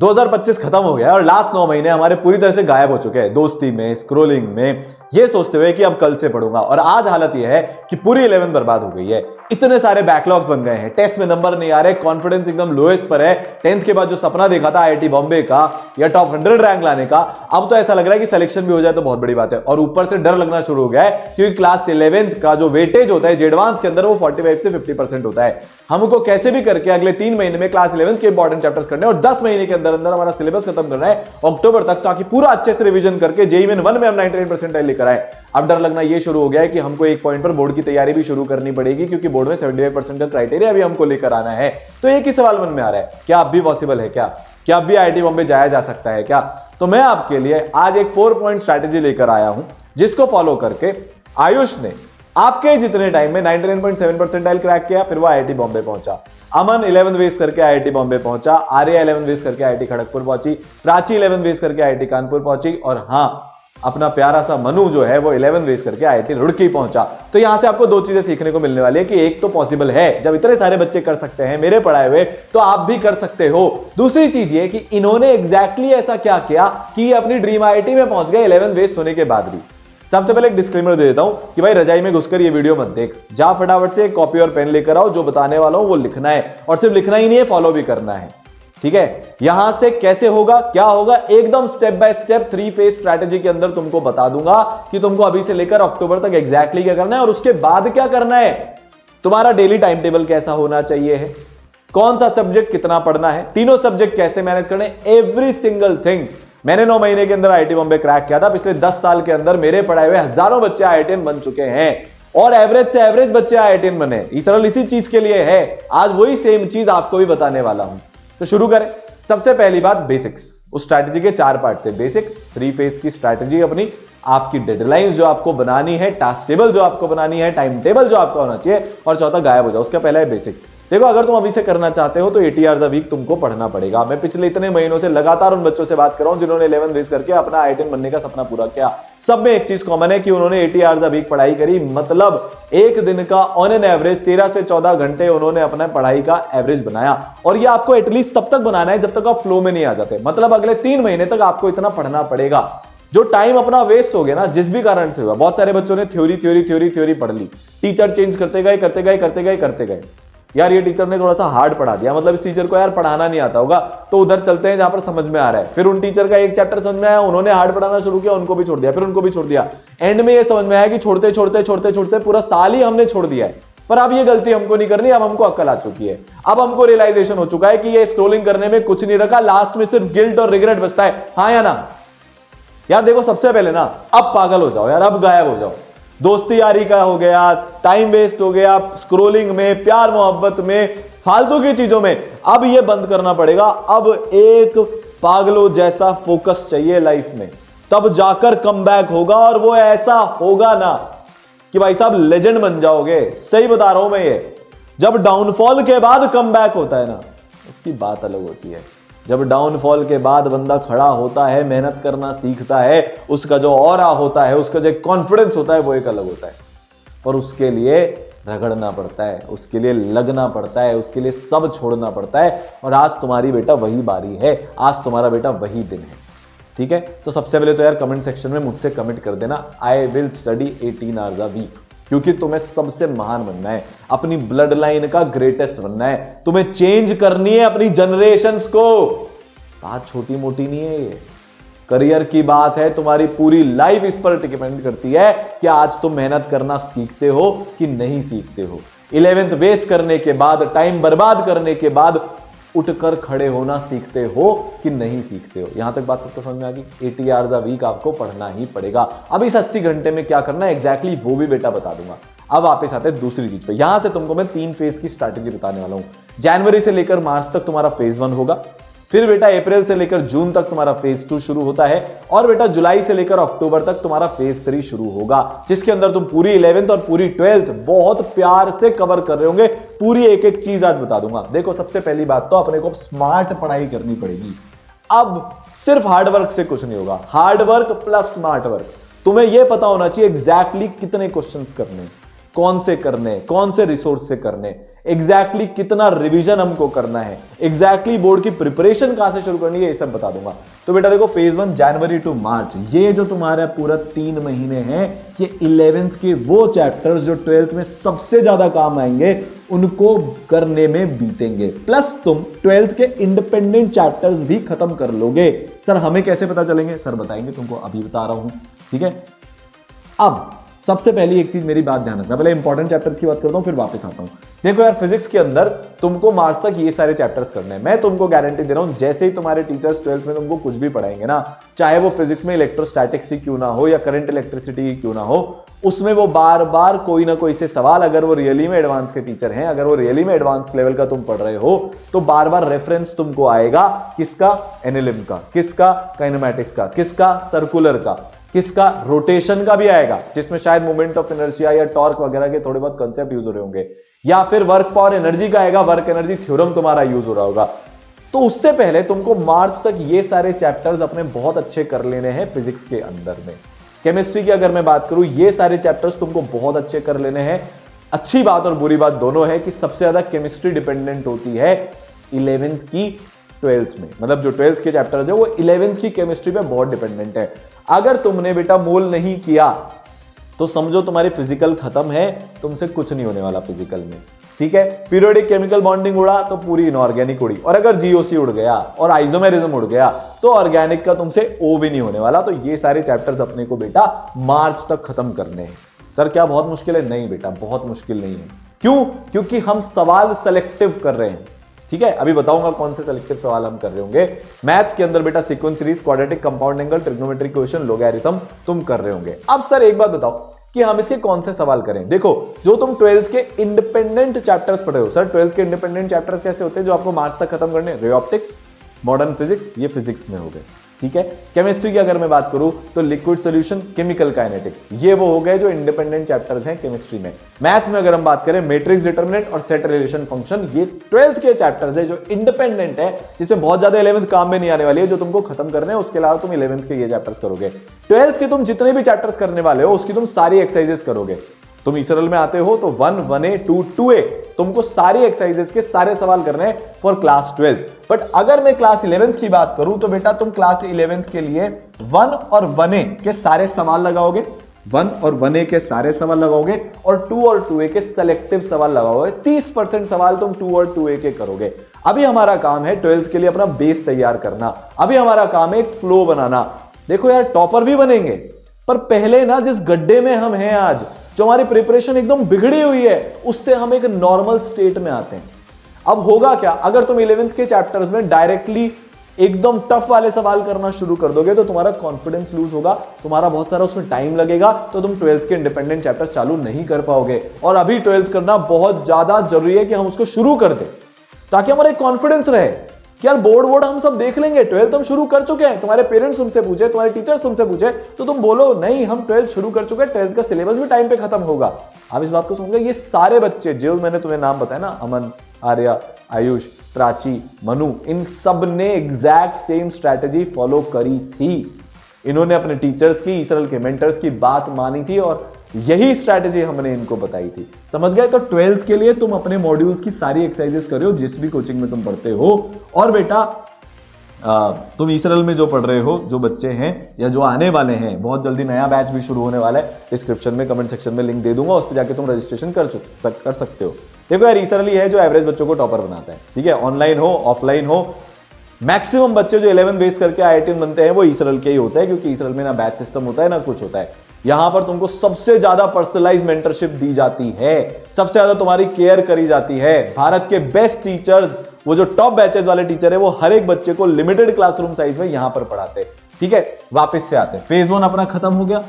2025 खत्म हो गया और लास्ट 9 महीने हमारे पूरी तरह से गायब हो चुके हैं, दोस्ती में, स्क्रोलिंग में, ये सोचते हुए कि अब कल से पढ़ूंगा। और आज हालत यह है कि पूरी 11th बर्बाद हो गई है। इतने सारे बैकलॉग्स बन गए हैं, टेस्ट में नंबर नहीं आ रहे, कॉन्फिडेंस एकदम लोएस्ट पर है। 10th के बाद जो सपना देखा था आईआईटी बॉम्बे का या टॉप 100 रैंक लाने का, अब तो ऐसा लग रहा है कि सिलेक्शन भी हो जाए तो बहुत बड़ी बात है। और ऊपर से डर लगना शुरू हो गया है क्योंकि क्लास 11th का जो वेटेज होता है एडवांस के अंदर वो 45 से 50% होता है। हमको कैसे भी करके अगले 3 महीने में क्लास 11th के इंपॉर्टेंट चैप्टर्स करने और 10 महीने के अंदर अंदर हमारा सिलेबस खत्म करना है अक्टूबर तक, ताकि पूरा अच्छे से रिवीजन करके जेईई मेन 1 में हम 99% लेकर आए। अब डर लगना ये शुरू हो गया है कि हमको एक पॉइंट पर बोर्ड की तैयारी भी शुरू करनी पड़ेगी क्योंकि बोर्ड में 75% का क्राइटेरिया भी हमको लेकर आना है। तो एक ही सवाल मन में आ रहा है, क्या अब भी पॉसिबल है? क्या अब भी आईआईटी बॉम्बे जाया जा सकता है क्या? तो मैं आपके लिए आज एक 4 पॉइंट स्ट्रैटेजी लेकर आया हूं, जिसको फॉलो करके आयुष ने आपके जितने टाइम में 99.7% क्रैक किया, फिर वो आईआईटी बॉम्बे पहुंचा। अमन 11th बेस करके आईआईटी बॉम्बे पहुंचा, आर्या 11th बेस करके आईआईटी खड़गपुर पहुंची, प्राची 11th बेस करके आईआईटी कानपुर पहुंची, और हाँ, अपना प्यारा सा मनु जो है वो 11th बेस करके आईआईटी रुड़की पहुंचा। तो यहां से आपको 2 चीजें सीखने को मिलने वाली है कि एक तो पॉसिबल है, जब इतने सारे बच्चे कर सकते हैं मेरे पढ़ाए हुए, तो आप भी कर सकते हो। दूसरी चीज ये कि इन्होंने एग्जैक्टली ऐसा क्या किया कि ये अपनी ड्रीम आईआईटी में पहुंच गए 11th बेस होने के बाद भी। सबसे पहले एक डिस्क्लेमर दे देता हूं कि भाई रजाई में घुसकर ये वीडियो मत देख, जा फटाफट से कॉपी और पेन लेकर आओ, जो बताने वाला हूं वो लिखना है, और सिर्फ लिखना ही नहीं है, फॉलो भी करना है, ठीक है? यहां से कैसे होगा, क्या होगा, एकदम step by step 3 phase strategy के अंदर तुमको बता दूंगा कि तुमको अभी से लेकर अक्टूबर तक एग्जैक्टली क्या करना है और उसके बाद क्या करना है। तुम्हारा डेली टाइम टेबल कैसा होना चाहिए है, कौन सा सब्जेक्ट कितना पढ़ना है, तीनों सब्जेक्ट कैसे मैनेज करने, एवरी सिंगल थिंग। मैंने 9 महीने के अंदर आईआईटी बॉम्बे क्रैक किया था। पिछले 10 साल के अंदर मेरे पढ़ाए हुए हजारों बच्चे आईआईटीएन बन चुके हैं, और एवरेज से एवरेज बच्चे आईआईटीएन बने। ये सरल इसी चीज के लिए है, आज वही सेम चीज आपको भी बताने वाला हूं। तो शुरू करें। सबसे पहली बात, बेसिक्स। उस स्ट्रैटेजी के 4 पार्ट थे। बेसिक, 3 फेज की स्ट्रैटेजी अपनी, आपकी डेडलाइंस जो आपको बनानी है, टास्क टेबल जो आपको बनानी है, टाइम टेबल जो आपका होना चाहिए, और चौथा गायब हो जाओ। उसका पहला है बेसिक्स। देखो, अगर तुम अभी से करना चाहते हो तो 80 आवर्स अ वीक तुमको पढ़ना पड़ेगा। मैं पिछले इतने महीनों से लगातार उन बच्चों से बात कर रहा हूं जिन्होंने 11th बेस करके अपना आईआईटीएन बनने का सपना पूरा किया। सब में एक चीज कॉमन है कि उन्होंने 80 आवर्स अ वीक पढ़ाई करी, मतलब एक दिन का ऑन एन एवरेज 13 से 14 घंटे उन्होंने अपना पढ़ाई का एवरेज बनाया। और ये आपको एटलीस्ट तब तक बनाना है जब तक आप फ्लो में नहीं आ जाते, मतलब अगले 3 महीने तक आपको इतना पढ़ना पड़ेगा। जो टाइम अपना वेस्ट हो गया ना, जिस भी कारण से हुआ, बहुत सारे बच्चों ने थ्योरी पढ़ ली, टीचर चेंज करते गए, यार ये टीचर ने थोड़ा सा हार्ड पढ़ा दिया, मतलब इस टीचर को यार पढ़ाना नहीं आता होगा, तो उधर चलते हैं जहां पर समझ में आ रहा है। फिर उन टीचर का एक चैप्टर समझ में आया, उन्होंने हार्ड पढ़ाना शुरू किया, उनको भी छोड़ दिया, फिर उनको भी छोड़ दिया। एंड में ये समझ में आया कि छोड़ते पूरा साल ही हमने छोड़ दिया है। पर अब ये गलती हमको नहीं करनी, अब हमको अक्ल आ चुकी है, अब हमको रियलाइजेशन हो चुका है कि ये स्क्रोलिंग करने में कुछ नहीं रखा, लास्ट में सिर्फ गिल्ट और रिग्रेट बचता है। हाँ या ना? यार देखो, सबसे पहले ना अब पागल हो जाओ यार, अब गायब हो जाओ। दोस्ती यारी का हो गया, टाइम वेस्ट हो गया, स्क्रोलिंग में, प्यार मोहब्बत में, फालतू की चीजों में, अब ये बंद करना पड़ेगा। अब एक पागलों जैसा फोकस चाहिए लाइफ में, तब जाकर कमबैक होगा, और वो ऐसा होगा ना कि भाई साहब लेजेंड बन जाओगे। सही बता रहा हूं मैं, ये जब डाउनफॉल के बाद कमबैक होता है ना, उसकी बात अलग होती है। जब डाउनफॉल के बाद बंदा खड़ा होता है, मेहनत करना सीखता है, उसका जो ऑरा होता है, उसका जो कॉन्फिडेंस होता है, वो एक अलग होता है। और उसके लिए रगड़ना पड़ता है, उसके लिए लगना पड़ता है, उसके लिए सब छोड़ना पड़ता है। और आज तुम्हारी बेटा वही बारी है, आज तुम्हारा बेटा वही दिन है, ठीक है? तो सबसे पहले तो यार कमेंट सेक्शन में मुझसे कमेंट कर देना, I will study 18 hours a week, क्योंकि तुम्हें सबसे महान बनना है, अपनी ब्लड लाइन का ग्रेटेस्ट बनना है, तुम्हें चेंज करनी है अपनी जनरेशंस को। बात छोटी मोटी नहीं है, ये करियर की बात है, तुम्हारी पूरी लाइफ इस पर डिपेंड करती है कि आज तुम मेहनत करना सीखते हो कि नहीं सीखते हो। 11th वेस्ट करने के बाद, टाइम बर्बाद करने के बाद उठकर खड़े होना सीखते हो कि नहीं सीखते हो। यहां तक बात सबको समझ में आ गई? 80 आवर्स अ वीक आपको पढ़ना ही पड़ेगा। अब इस 80 घंटे में क्या करना है एग्जैक्टली वो भी बेटा बता दूंगा। अब वापस आते हैं दूसरी चीज पे। यहां से तुमको मैं 3 फेज की स्ट्रैटेजी बताने वाला हूं। जनवरी से लेकर मार्च तक तुम्हारा फेज 1 होगा, फिर बेटा अप्रैल से लेकर जून तक तुम्हारा फेज 2 शुरू होता है, और बेटा जुलाई से लेकर अक्टूबर तक तुम्हारा फेज 3 शुरू होगा, जिसके अंदर तुम पूरी 11th और पूरी 12th बहुत प्यार से कवर कर रहे होंगे। पूरी एक एक चीज आज बता दूंगा। देखो, सबसे पहली बात तो अपने को स्मार्ट पढ़ाई करनी पड़ेगी। अब सिर्फ हार्डवर्क से कुछ नहीं होगा, हार्डवर्क प्लस स्मार्ट वर्क। तुम्हें यह पता होना चाहिए एग्जैक्टली कितने क्वेश्चंस करने, कौन से करने, कौन से रिसोर्स से करने, एग्जैक्टली कितना रिवीजन हमको करना है, एग्जैक्टली बोर्ड की प्रिपरेशन कहां से शुरू करनी है, ये सब बता दूंगा। तो बेटा देखो फेज 1 जनवरी टू मार्च, ये जो तुम्हारा पूरा 3 महीने हैं, ये 11th के वो चैप्टर्स जो 12th में सबसे ज्यादा काम आएंगे उनको करने में बीतेंगे, प्लस तुम 12th के इंडिपेंडेंट चैप्टर्स भी खत्म कर लोगे। सर हमें कैसे पता चलेंगे, सर बताएंगे तुमको, अभी बता रहा हूं, ठीक है। अब सबसे पहली एक चीज मेरी बात ध्यान रखना, पहले इंपॉर्टेंट चैप्टर्स की बात करता हूं फिर वापस आता हूं। देखो यार फिजिक्स के अंदर तुमको मार्च तक ये सारे चैप्टर्स करने हैं। मैं तुमको गारंटी दे रहा हूं, जैसे ही तुम्हारे टीचर्स 12th में तुमको कुछ भी पढ़ाएंगे ना, चाहे वो फिजिक्स में इलेक्ट्रोस्टैटिक्स ही क्यों ना हो या करंट इलेक्ट्रिसिटी ही क्यों ना हो, उसमें वो बार बार कोई ना कोई से सवाल, अगर वो रियली में एडवांस के टीचर हैं, अगर वो रियली में एडवांस लेवल का तुम पढ़ रहे हो, तो बार बार रेफरेंस तुमको आएगा, किसका, एनालिम का, किसका, काइनेमैटिक्स का, किसका, सर्कुलर का, किसका, रोटेशन का भी आएगा, जिसमें शायद मोमेंट ऑफ इनर्शिया या टॉर्क वगैरह के थोड़े बहुत कंसेप्ट यूज हो रहे होंगे, या फिर वर्क पावर एनर्जी का आएगा, वर्क एनर्जी थ्योरम तुम्हारा यूज हो रहा होगा। तो उससे पहले तुमको मार्च तक ये सारे चैप्टर्स अपने बहुत अच्छे कर लेने हैं फिजिक्स के अंदर में। केमिस्ट्री की अगर मैं बात करूं, ये सारे चैप्टर्स तुमको बहुत अच्छे कर लेने हैं। अच्छी बात और बुरी बात दोनों है कि सबसे ज्यादा केमिस्ट्री डिपेंडेंट होती है 11th की 12th में, मतलब जो 12th के चैप्टर्स है वो 11th की केमिस्ट्री पे बहुत डिपेंडेंट है। अगर तुमने बेटा मोल नहीं किया तो समझो तुम्हारी फिजिकल खत्म है, तुमसे कुछ नहीं होने वाला फिजिकल में, ठीक है। पीरियोडिक केमिकल बॉन्डिंग उड़ा तो पूरी इनऑर्गेनिक उड़ी, और अगर जीओसी उड़ गया और आइसोमेरिज्म उड़ गया तो ऑर्गेनिक का तुमसे ओ भी नहीं होने वाला। तो ये सारे चैप्टर्स अपने को बेटा मार्च तक खत्म करने हैं। सर क्या बहुत मुश्किल है? नहीं बेटा बहुत मुश्किल नहीं है। क्यों? क्योंकि हम सवाल सेलेक्टिव कर रहे हैं, ठीक है। अभी बताऊंगा कौन से सेलेक्टिव सवाल हम कर रहे होंगे। मैथ्स के अंदर बेटा sequence series, quadratic, compound angle, trigonometric equation, logarithm तुम कर रहे होंगे। अब सर एक बात बताओ कि हम इसके कौन से सवाल करें। देखो जो तुम 12th के इंडिपेंडेंट चैप्टर्स पढ़े हो, सर 12th के इंडिपेंडेंट चैप्टर्स कैसे होते हैं जो आपको मार्च तक खत्म करने, रे ऑप्टिक्स, मॉडर्न फिजिक्स, ये फिजिक्स में हो गए, ठीक है। केमिस्ट्री की अगर मैं बात करूं तो लिक्विड सॉल्यूशन, केमिकल काइनेटिक्स, ये वो हो गए जो इंडिपेंडेंट चैप्टर्स हैं केमिस्ट्री में। मैथ्स में अगर हम बात करें, मैट्रिक्स डिटरमिनेंट और सेट रिलेशन फंक्शन, ये 12th के चैप्टर्स है जो इंडिपेंडेंट है, जिसमें बहुत ज्यादा 11th काम में नहीं आने वाली है, जो तुमको खत्म करने हैं। उसके अलावा तुम 11th के ये चैप्टर्स करोगे। 12th के तुम जितने भी चैप्टर्स करने वाले हो उसकी तुम सारी एक्सरसाइजेस करोगे। तुम इसरल में आते हो तो 1, 1A, 2, 2A, तुमको सारी एक्सरसाइजेस के सारे सवाल करने हैं फॉर क्लास 12th। बट अगर मैं क्लास 11th की बात करूं तो बेटा तुम क्लास 11th के लिए 1 और 1A के सारे सवाल लगाओगे, 1 और 1A के सारे सवाल लगाओगे, और 2 और 2A के सेलेक्टिव सवाल लगाओगे। 30% सवाल तुम 2 और 2A के करोगे। अभी हमारा काम है 12th के लिए अपना बेस तैयार करना। अभी हमारा काम है एक फ्लो बनाना। देखो यार टॉपर भी बनेंगे, पर पहले ना जिस गड्ढे में हम हैं आज, जो हमारी प्रिपरेशन एकदम बिगड़ी हुई है, उससे हम एक नॉर्मल स्टेट में आते हैं। अब होगा क्या, अगर तुम 11th के चैप्टर्स में डायरेक्टली एकदम टफ वाले सवाल करना शुरू कर दोगे तो तुम्हारा कॉन्फिडेंस लूज होगा, तुम्हारा बहुत सारा उसमें टाइम लगेगा, तो तुम 12th के इंडिपेंडेंट चैप्टर्स चालू नहीं कर पाओगे। और अभी 12th करना बहुत ज्यादा जरूरी है कि हम उसको शुरू कर दें, ताकि हमारा कॉन्फिडेंस रहे कि यार बोर्ड हम सब देख लेंगे, 12th हम शुरू कर चुके हैं। तुम्हारे पेरेंट्स तुमसे पूछे, तुम्हारे टीचर्स तुमसे पूछे, तो तुम बोलो नहीं हम 12th शुरू कर चुके हैं, 12th का सिलेबस भी टाइम पे खत्म होगा। आप इस बात को समझो, ये सारे बच्चे जो मैंने तुम्हें नाम बताया ना, अमन, आर्या, आयुष, प्राची, मनु, इन सब ने एग्जैक्ट सेम स्ट्रैटेजी फॉलो करी थी। इन्होंने अपने टीचर्स की, इसरल के मेंटर्स की बात मानी थी और यही स्ट्रैटेजी हमने इनको बताई थी। समझ गए? तो 12th के लिए तुम अपने मॉड्यूल्स की सारी एक्सरसाइजेस करो जिस भी कोचिंग में तुम पढ़ते हो। और बेटा तुम इसरल में जो पढ़ रहे हो, जो बच्चे हैं या जो आने वाले हैं, बहुत जल्दी नया बैच भी शुरू होने वाला है। डिस्क्रिप्शन में, कमेंट सेक्शन में लिंक दे दूंगा, उस पर जाके तुम रजिस्ट्रेशन कर सकते हो। देखो यार इसरल ही है जो एवरेज बच्चों को टॉपर बनाता है, ठीक है। ऑनलाइन हो ऑफलाइन हो, मैक्सिमम बच्चे जो 11 बेस करके IIT बनते हैं वो इसरल के ही होते हैं, क्योंकि इसरल में ना बैच सिस्टम होता है ना कुछ होता है। यहां पर तुमको सबसे ज्यादा पर्सनलाइज मेंटरशिप दी जाती है, सबसे ज्यादा तुम्हारी केयर करी जाती है। भारत के बेस्ट टीचर्स, वो जो टॉप बैचेस वाले टीचर है, वो हर एक बच्चे को लिमिटेड क्लासरूम साइज में यहां पर पढ़ाते हैं, ठीक है। वापस से आते हैं, फेज 1 अपना खत्म हो गया,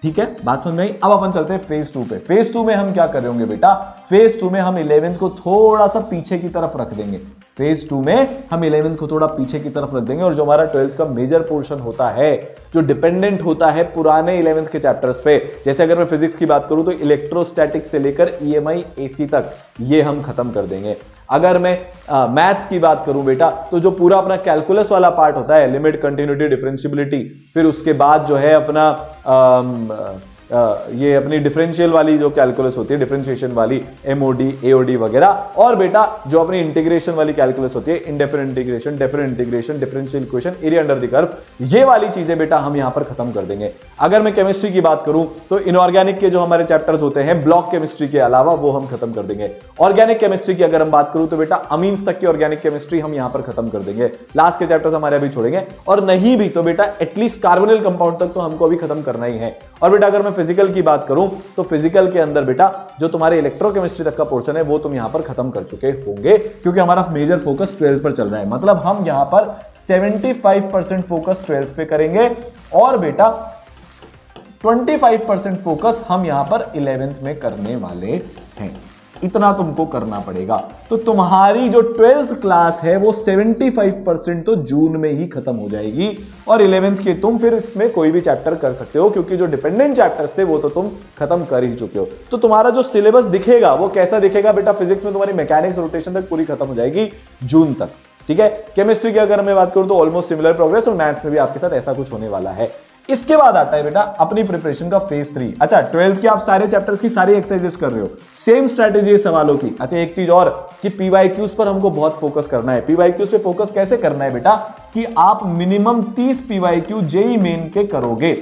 ठीक है, बात समझ में आई। अब अपन चलते हैं फेज 2 पे। फेज 2 में हम क्या कर रहे होंगे बेटा, फेज 2 में हम 11th को थोड़ा सा पीछे की तरफ रख देंगे। फेज 2 में हम 11th को थोड़ा पीछे की तरफ रख देंगे, और जो हमारा 12th का मेजर पोर्शन होता है, जो डिपेंडेंट होता है पुराने 11th के चैप्टर्स पे, जैसे अगर मैं फिजिक्स की बात करूं तो इलेक्ट्रोस्टैटिक से लेकर EMI AC तक, ये हम खत्म कर देंगे। अगर मैं मैथ्स की बात करूं बेटा, तो जो पूरा अपना कैलकुलस वाला पार्ट होता है, लिमिट, कंटिन्यूटी, डिफरेंशियबिलिटी, फिर उसके बाद जो है अपना ये अपनी डिफरेंशियल वाली जो कैलकुलस होती है, डिफरेंशिएशन वाली, एमओडी एओडी वगैरह, और बेटा जो अपनी इंटीग्रेशन वाली कैलकुलस होती है, indefinite integration, definite integration, differential equation, area under the curve, ये वाली चीजें बेटा हम यहां पर खत्म कर देंगे। अगर मैं केमिस्ट्री की बात करूं तो इनऑर्गेनिक के जो हमारे चैप्टर्स होते हैं ब्लॉक केमिस्ट्री के अलावा, वो हम खत्म कर देंगे। ऑर्गेनिक केमिस्ट्री की अगर हम बात करूं तो बेटा अमीन्स तक की ऑर्गेनिक केमिस्ट्री हम यहां पर खत्म कर देंगे। लास्ट के चैप्टर्स हमारे अभी छोड़ेंगे, और नहीं भी तो बेटा एटलीस्ट कार्बोनिल कंपाउंड तक तो हमको अभी खत्म करना ही है। और बेटा अगर मैं फिजिकल की बात करूं तो फिजिकल के अंदर बेटा जो तुम्हारे इलेक्ट्रोकेमिस्ट्री तक का पोर्शन है वो तुम यहां पर खत्म कर चुके होंगे, क्योंकि हमारा मेजर फोकस 12th पर चल रहा है। मतलब हम यहां पर 75% फोकस 12th पे करेंगे, और बेटा 25% फोकस हम यहां पर 11th में करने वाले हैं। इतना तुमको करना पड़ेगा। तो तुम्हारी जो 12th क्लास है वो 75% तो जून में ही खत्म हो जाएगी, और 11th के तुम फिर इसमें कोई भी चैप्टर कर सकते हो, क्योंकि जो डिपेंडेंट चैप्टर्स थे वो तो तुम खत्म कर ही चुके हो। तो तुम्हारा जो सिलेबस दिखेगा वो कैसा दिखेगा बेटा? फिजिक्स में तुम्हारी मैकेनिक्स रोटेशन तक पूरी खत्म हो जाएगी जून तक, ठीक है। केमिस्ट्री की अगर मैं बात करूं तो ऑलमोस्ट सिमिलर प्रोग्रेस, और मैथ्स में भी आपके साथ ऐसा कुछ होने वाला है। इसके बाद आता है बेटा अपनी प्रिपरेशन का फेज 3। अच्छा 12th के आप सारे चैप्टर्स की सारी एक्सरसाइजेस कर रहे हो, सेम स्ट्रेटेजी सवालों की। अच्छा एक चीज और कि पीवाईक्यूज पर हमको बहुत फोकस करना है। पीवाईक्यूज पे फोकस कैसे करना है बेटा? कि आप मिनिमम 30 पीवाईक्यू जेईई मेन के करोगे।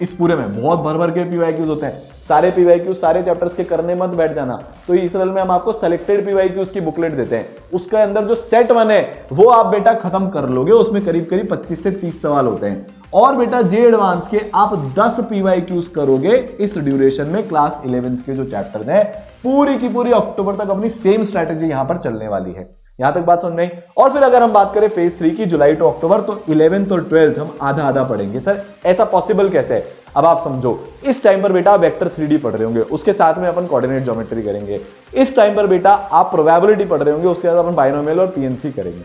इस पूरे में बहुत भर भर के पीवाईक्यूज होते हैं, सारे पीवाईक्यूज सारे चैप्टर्स के करने मत बैठ जाना। तो इस लेवल में हम आपको सेलेक्टेड पीवाईक्यूज की बुकलेट देते हैं, उसके अंदर जो सेट 1 है वो आप बेटा खत्म कर लोगे। उसमें करीब करीब 25 से 30 सवाल होते हैं, और बेटा जे एडवांस के आप 10 पीवाईक्यूज करोगे इस ड्यूरेशन में। क्लास 11th के जो चैप्टर्स हैं पूरी की पूरी अक्टूबर तक अपनी सेम स्ट्रेटेजी यहां पर चलने वाली है। यहां तक बात समझ में आई। और फिर अगर हम बात करें फेज 3 की, जुलाई टू अक्टूबर, तो 11th और 12th हम आधा आधा पढ़ेंगे। सर ऐसा पॉसिबल कैसे है? अब आप समझो, इस टाइम पर बेटा वेक्टर 3D पढ़ रहे होंगे, उसके साथ में अपन कोऑर्डिनेट ज्योमेट्री करेंगे। इस टाइम पर बेटा आप प्रोबेबिलिटी पढ़ रहे होंगे, उसके बाद अपन बाइनोमियल और पीएनसी करेंगे।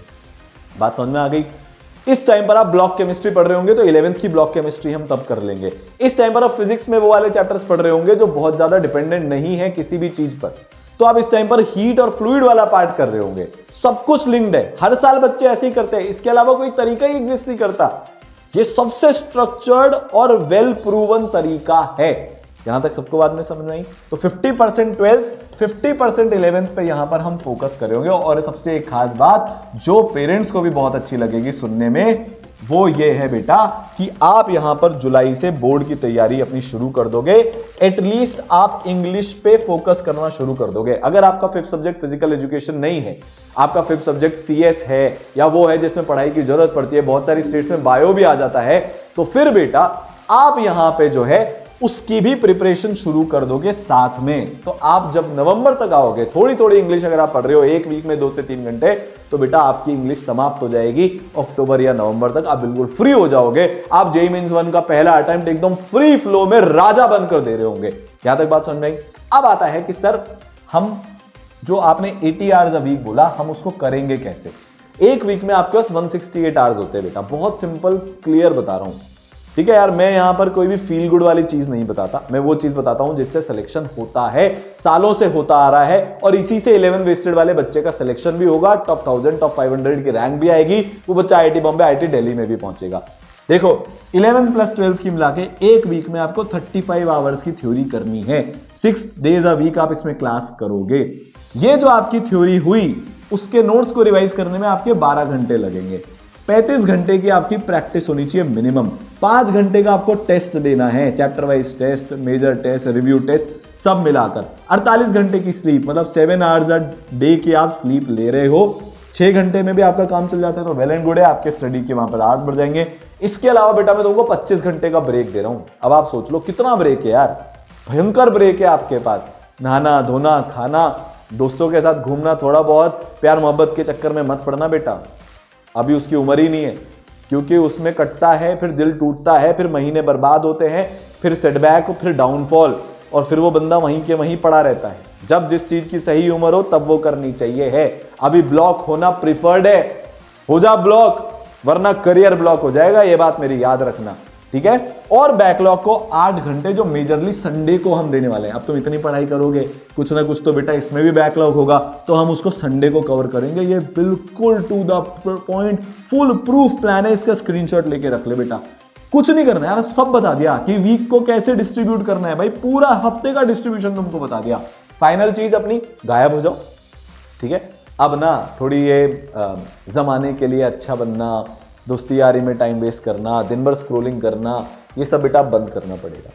बात समझ में आ गई? इस टाइम पर आप ब्लॉक केमिस्ट्री पढ़ रहे होंगे तो 11th की ब्लॉक केमिस्ट्री हम तब कर लेंगे। इस टाइम पर आप फिजिक्स में वो वाले चैप्टर्स पढ़ रहे होंगे जो बहुत ज्यादा डिपेंडेंट नहीं है किसी भी चीज पर, तो आप इस टाइम पर हीट और फ्लूइड वाला पार्ट कर रहे होंगे। सब कुछ लिंक्ड है, हर साल बच्चे ऐसे ही करते हैं, इसके अलावा कोई तरीका ही एग्जिस्ट नहीं करता। ये सबसे स्ट्रक्चर्ड और वेल प्रूवन तरीका है। यहां तक सबको बात में समझ में आई? तो 50% 12th, 50% 11th पे यहां पर हम फोकस करेंगे। और सबसे एक खास बात जो पेरेंट्स को भी बहुत अच्छी लगेगी सुनने में, वो ये है बेटा कि आप यहां पर जुलाई से बोर्ड की तैयारी अपनी शुरू कर दोगे। एटलीस्ट आप इंग्लिश पे फोकस करना शुरू कर दोगे। अगर आपका 5th सब्जेक्ट फिजिकल एजुकेशन नहीं है, आपका 5th सब्जेक्ट सीएस है, या वो है जिसमें पढ़ाई की जरूरत पड़ती है, बहुत सारी स्टेट्स में बायो भी आ जाता है, तो फिर बेटा आप यहां पे जो है उसकी भी प्रिपरेशन शुरू कर दोगे साथ में। तो आप जब नवंबर तक आओगे, थोड़ी थोड़ी इंग्लिश अगर आप पढ़ रहे हो एक वीक में 2 से 3 घंटे, तो बेटा आपकी इंग्लिश समाप्त हो जाएगी। अक्टूबर या नवंबर तक आप बिल्कुल फ्री हो जाओगे। आप जेईई मेंस 1 का पहला अटेम्प्ट एकदम फ्री फ्लो में राजा बनकर दे रहे होंगे। यहां तक बात समझ में आई? अब आता है कि सर हम जो आपने 80 आवर्स अ वीक बोला, हम उसको करेंगे कैसे? एक वीक में आपके पास 168 आवर्स होते हैं बेटा। बहुत सिंपल क्लियर बता रहा हूं, ठीक है यार। मैं यहां पर कोई भी फील गुड वाली चीज नहीं बताता, मैं वो चीज बताता हूं जिससे सिलेक्शन होता है, सालों से होता आ रहा है, और इसी से 11 वेस्टेड वाले बच्चे का सिलेक्शन भी होगा, टॉप 1000 टॉप 500 की रैंक भी आएगी, वो बच्चा आईआईटी बॉम्बे आईआईटी दिल्ली में भी पहुंचेगा। देखो 11th प्लस 12th की मिला के एक वीक में आपको 35 आवर्स की थ्योरी करनी है। 6 डेज अ वीक आप इसमें क्लास करोगे। ये जो आपकी थ्योरी हुई उसके नोट्स को रिवाइज करने में आपके 12 घंटे लगेंगे। 35 घंटे की आपकी प्रैक्टिस होनी चाहिए मिनिमम। 5 घंटे का आपको टेस्ट देना है, chapter wise test, major test, review test, सब मिलाकर। 48 घंटे की स्लीप, मतलब 7 आवर्स अ डे की आप स्लीप ले रहे हो। 6 घंटे में भी आपका काम चल जाता है तो वेल एंड गुड है, आपके स्टडी के वहां पर आवर्स बढ़ जाएंगे। इसके अलावा बेटा मैं तुमको 25 घंटे का ब्रेक दे रहा हूं। अब आप सोच लो कितना ब्रेक है यार, भयंकर ब्रेक है आपके पास। नहाना धोना खाना, दोस्तों के साथ घूमना, थोड़ा बहुत प्यार मोहब्बत के चक्कर में मत पड़ना बेटा, अभी उसकी उम्र ही नहीं है, क्योंकि उसमें कटता है, फिर दिल टूटता है, फिर महीने बर्बाद होते हैं, फिर सेटबैक, फिर डाउनफॉल, और फिर वो बंदा वहीं के वहीं पड़ा रहता है। जब जिस चीज की सही उम्र हो तब वो करनी चाहिए है। अभी ब्लॉक होना प्रिफर्ड है, हो जा ब्लॉक, वरना करियर ब्लॉक हो जाएगा, ये बात मेरी याद रखना, ठीक है। और बैकलॉग को 8 घंटे जो मेजरली संडे को हम देने वाले हैं। अब तुम इतनी पढ़ाई करोगे, कुछ ना कुछ तो बेटा इसमें भी बैकलॉग होगा, तो हम उसको संडे को कवर करेंगे। ये बिल्कुल to the point full proof plan है, इसका स्क्रीनशॉट लेके रख ले बेटा। कुछ नहीं करना है यार, सब बता दिया कि वीक को कैसे डिस्ट्रीब्यूट करना है भाई, पूरा हफ्ते का डिस्ट्रीब्यूशन तुमको बता दिया। फाइनल चीज अपनी, गायब हो जाओ, ठीक है। अब ना थोड़ी ये जमाने के लिए अच्छा बनना, दोस्ती यारी में टाइम वेस्ट करना, दिन भर स्क्रोलिंग करना, ये सब बेटा बंद करना पड़ेगा।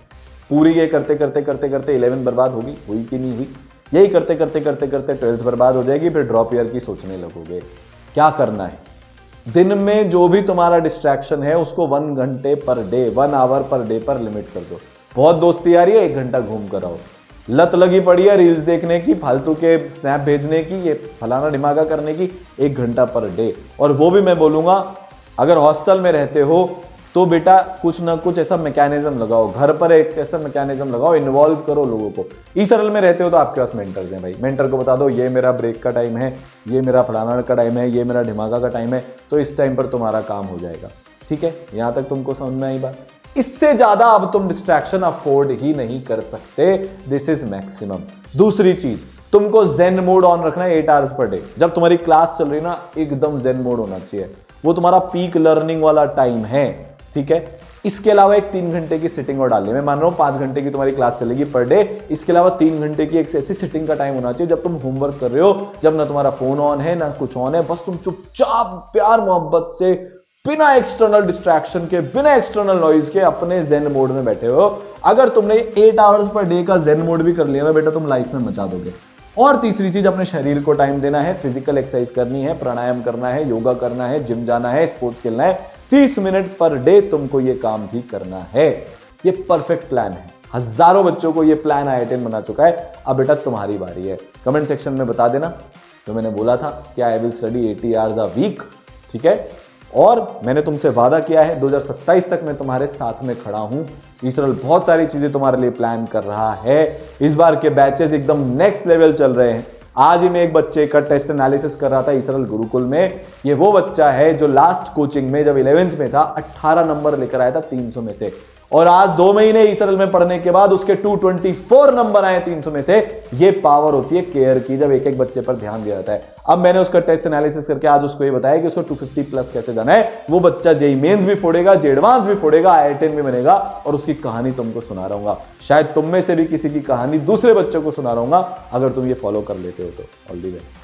पूरी ये करते करते करते करते 11 बर्बाद होगी, हुई कि नहीं हुई, यही करते करते करते करते 12th बर्बाद हो जाएगी, फिर ड्रॉप ईयर की सोचने लगोगे। क्या करना है, दिन में जो भी तुम्हारा डिस्ट्रैक्शन है उसको 1 घंटे per day, 1 hour per day पर लिमिट कर दो। बहुत दोस्ती आ रही है, 1 घंटा घूम कर आओ। लत लगी पड़ी है रील्स देखने की, फालतू के स्नैप भेजने की, ये फलाना दिमागा करने की, 1 घंटा पर डे। और वो भी मैं बोलूंगा, अगर हॉस्टल में रहते हो तो बेटा कुछ ना कुछ ऐसा मैकेनिज्म लगाओ, घर पर एक ऐसा मैकेनिज्म लगाओ, इन्वॉल्व करो लोगों को। ई सरल में रहते हो तो आपके पास मेंटर्स हैं भाई, मेंटर को बता दो ये मेरा ब्रेक का टाइम है, ये मेरा फलाना का टाइम है, ये मेरा दिमागा का टाइम है, तो इस टाइम पर तुम्हारा काम हो जाएगा। ठीक है, यहां तक तुमको समझ में आई बात। इससे ज्यादा अब तुम डिस्ट्रैक्शन अफोर्ड ही नहीं कर सकते, दिस इज मैक्सिमम। दूसरी चीज, तुमको जेन मोड ऑन रखना है 8 आवर्स पर डे। जब तुम्हारी क्लास चल रही ना, एकदम जेन मोड होना चाहिए, वो तुम्हारा पीक लर्निंग वाला टाइम है, ठीक है। इसके अलावा एक 3 घंटे की सिटिंग और डालनी है। मैं मान रहा हूं 5 घंटे की तुम्हारी क्लास चलेगी पर डे, इसके अलावा 3 घंटे की एक ऐसी सिटिंग का टाइम होना चाहिए जब तुम होमवर्क कर रहे हो, जब ना तुम्हारा फोन ऑन है ना कुछ ऑन है, बस तुम चुपचाप प्यार मोहब्बत से बिना एक्सटर्नल डिस्ट्रैक्शन के, बिना एक्सटर्नल नॉइज के अपने जेन मोड में बैठे हो। अगर तुमने 8 आवर्स पर डे का जेन मोड भी कर लिया ना बेटा, तुम लाइफ में मचा दोगे। और तीसरी चीज, अपने शरीर को टाइम देना है, फिजिकल एक्सरसाइज करनी है, प्राणायाम करना है, योगा करना है, जिम जाना है, स्पोर्ट्स खेलना है। 30 मिनट पर डे तुमको ये काम भी करना है। ये परफेक्ट प्लान है, हजारों बच्चों को ये प्लान IITian बना चुका है। अब बेटा तुम्हारी बारी है, कमेंट सेक्शन में बता देना जो मैंने बोला था कि I will study 80 hours a week, ठीक है। और मैंने तुमसे वादा किया है 2027 तक मैं तुम्हारे साथ में खड़ा हूं। इसरल बहुत सारी चीजें तुम्हारे लिए प्लान कर रहा है। इस बार के बैचेस एकदम नेक्स्ट लेवल चल रहे हैं। आज ही मैं एक बच्चे का टेस्ट एनालिसिस कर रहा था इसरल गुरुकुल में। ये वो बच्चा है जो लास्ट कोचिंग में जब 11th में था 18 नंबर लेकर आया था 300 में से, और आज 2 महीने इसरल में पढ़ने के बाद उसके 224 नंबर आए 300 में से। ये पावर होती है केयर की, जब एक एक बच्चे पर ध्यान दिया जाता है। अब मैंने उसका टेस्ट एनालिसिस करके आज उसको ये बताया कि उसको 250 प्लस कैसे जाना है। वो बच्चा जेईई मेंस भी फोड़ेगा, जेईई एडवांस भी फोड़ेगा, IITian भी बनेगा, और उसकी कहानी तुमको सुना रहूंगा। शायद तुम में से भी किसी की कहानी दूसरे बच्चों को सुना रहूंगा, अगर तुम ये फॉलो कर लेते हो तो। All the best.